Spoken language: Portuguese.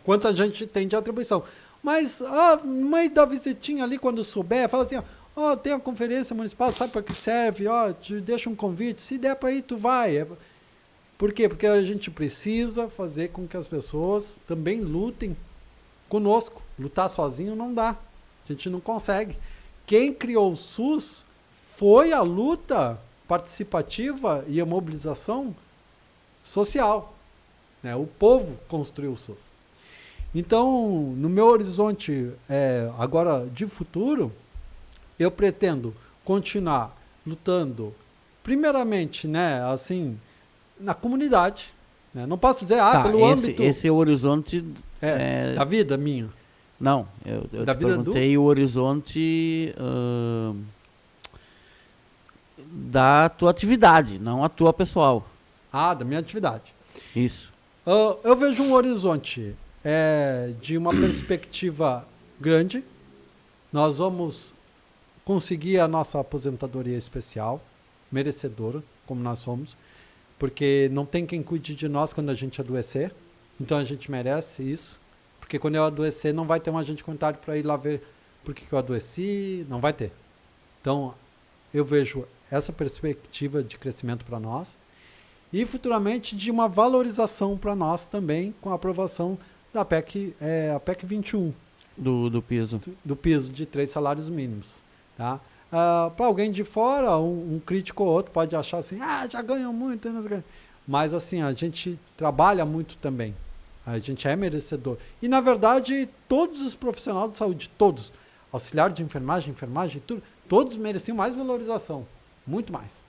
quanto a gente tem de atribuição. Mas a mãe da visitinha ali, quando souber, fala assim, ó, tem a conferência municipal, sabe para que serve? Ó, te deixa um convite, se der para ir, tu vai. Por quê? Porque a gente precisa fazer com que as pessoas também lutem conosco. Lutar sozinho não dá. A gente não consegue. Quem criou o SUS foi a luta participativa e a mobilização social. Né? O povo construiu o SUS. Então, no meu horizonte agora de futuro, eu pretendo continuar lutando, primeiramente, né, assim, na comunidade. Né? Não posso dizer, pelo âmbito... Esse é o horizonte... da vida minha. Não, eu da te vida perguntei o horizonte da tua atividade, não a tua pessoal. Da minha atividade. Isso. Eu vejo um horizonte de uma perspectiva grande. Nós vamos conseguir a nossa aposentadoria especial, merecedora, como nós somos, porque não tem quem cuide de nós quando a gente adoecer, então a gente merece isso, porque quando eu adoecer não vai ter um agente comunitário para ir lá ver por que eu adoeci, não vai ter. Então, eu vejo essa perspectiva de crescimento para nós e futuramente de uma valorização para nós também com a aprovação da PEC, a PEC 21. Do piso. Do piso de 3 salários mínimos. Tá? Para alguém de fora, um crítico ou outro pode achar assim, já ganham muito. Mas assim, a gente trabalha muito também. A gente é merecedor. E na verdade, todos os profissionais de saúde, todos, auxiliar de enfermagem, tudo, todos mereciam mais valorização. Muito mais.